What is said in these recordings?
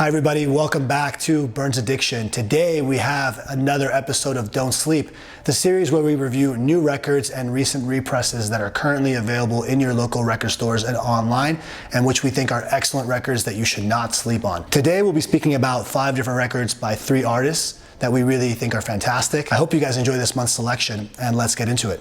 Hi everybody, welcome back to Burns Addiction. Today we have another episode of Don't Sleep, the series where we review new records and recent represses that are currently available in your local record stores and online, and which we think are excellent records that you should not sleep on. Today we'll be speaking about 5 different records by 3 artists that we really think are fantastic. I hope you guys enjoy this month's selection, and let's get into it.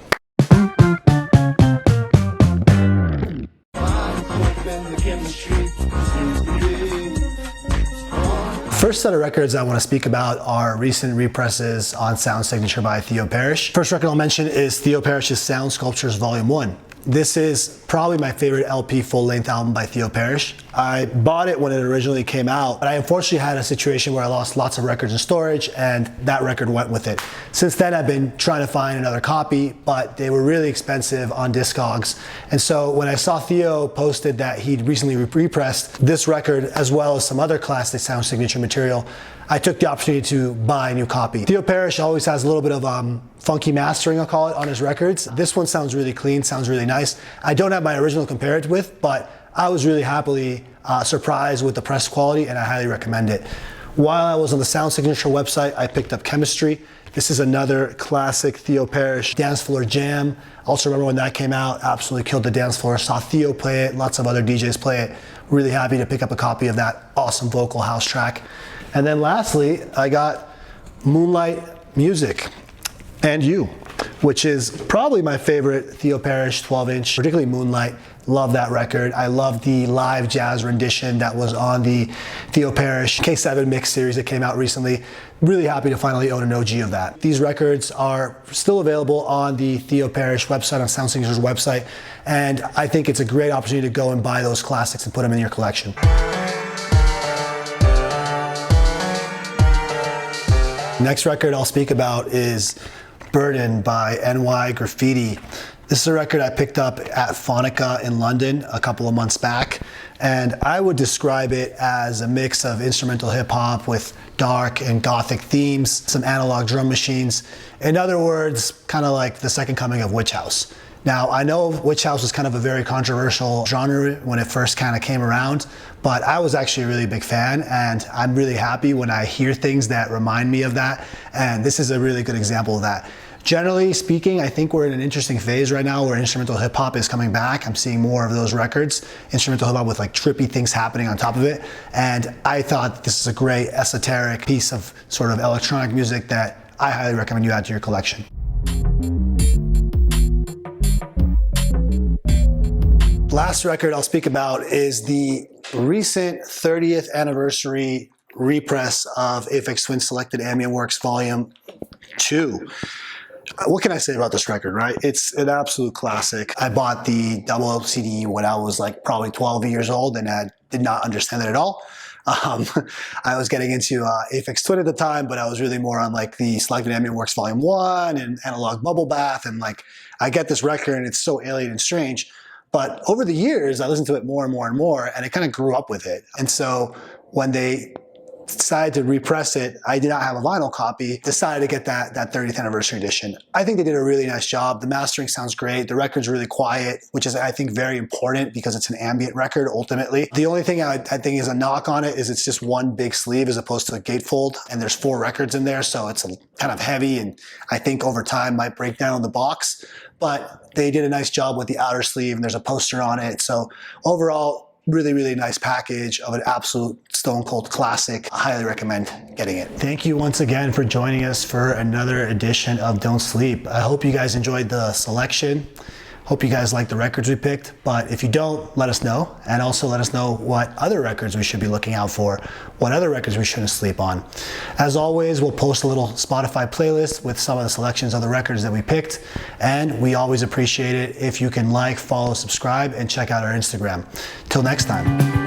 First set of records I want to speak about are recent represses on Sound Signature by Theo Parrish. First record I'll mention is Theo Parrish's Sound Sculptures Volume 1. This is probably my favorite LP full-length album by Theo Parrish. I bought it when it originally came out, but I unfortunately had a situation where I lost lots of records in storage, and that record went with it. Since then, I've been trying to find another copy, but they were really expensive on Discogs. And so when I saw Theo posted that he'd recently repressed this record, as well as some other classic Sound Signature material, I took the opportunity to buy a new copy. Theo Parrish always has a little bit of funky mastering, I'll call it, on his records. This one sounds really clean, sounds really nice. I don't have my original to compare it with, but I was really happily surprised with the press quality, and I highly recommend it. While I was on the Sound Signature website, I picked up Chemistry. This is another classic Theo Parrish dance floor jam. Also remember when that came out, absolutely killed the dance floor. Saw Theo play it, lots of other DJs play it. Really happy to pick up a copy of that awesome vocal house track. And then lastly, I got Moonlight Music and You, which is probably my favorite Theo Parrish 12-inch, particularly Moonlight. Love that record. I love the live jazz rendition that was on the Theo Parrish K7 mix series that came out recently. Really happy to finally own an OG of that. These records are still available on the Theo Parrish website, on Sound Signature's website, and I think it's a great opportunity to go and buy those classics and put them in your collection. Next record I'll speak about is Burden by NY Graffiti. This is a record I picked up at Phonica in London a couple of months back, and I would describe it as a mix of instrumental hip hop with dark and gothic themes, some analog drum machines. In other words, kind of like the second coming of Witch House. Now, I know Witch House was kind of a very controversial genre when it first kind of came around, but I was actually a really big fan, and I'm really happy when I hear things that remind me of that, and this is a really good example of that. Generally speaking, I think we're in an interesting phase right now where instrumental hip hop is coming back. I'm seeing more of those records, instrumental hip hop with like trippy things happening on top of it, and I thought this is a great esoteric piece of sort of electronic music that I highly recommend you add to your collection. Last record I'll speak about is the recent 30th anniversary repress of Aphex Twin Selected Ambient Works Volume 2. What can I say about this record, right? It's an absolute classic. I bought the double LCD when I was like probably 12 years old, and I did not understand it at all. I was getting into Aphex Twin at the time, but I was really more on like the Selected Ambient Works Volume 1 and Analog Bubble Bath, and like I get this record and it's so alien and strange. But over the years, I listened to it more and more and more, and I kind of grew up with it. And so when they decided to repress it, I did not have a vinyl copy, decided to get that 30th anniversary edition. I think they did a really nice job. The mastering sounds great. The record's really quiet, which is, I think, very important because it's an ambient record, ultimately. The only thing I think is a knock on it is it's just one big sleeve as opposed to a gatefold, and there's 4 records in there, so it's kind of heavy, and I think over time might break down on the box. But they did a nice job with the outer sleeve, and there's a poster on it. So overall, really, really nice package of an absolute stone cold classic. I highly recommend getting it. Thank you once again for joining us for another edition of Don't Sleep. I hope you guys enjoyed the selection. Hope you guys like the records we picked, but if you don't, let us know, and also let us know what other records we should be looking out for, what other records we shouldn't sleep on. As always, we'll post a little Spotify playlist with some of the selections of the records that we picked, and we always appreciate it if you can like, follow, subscribe, and check out our Instagram. Till next time.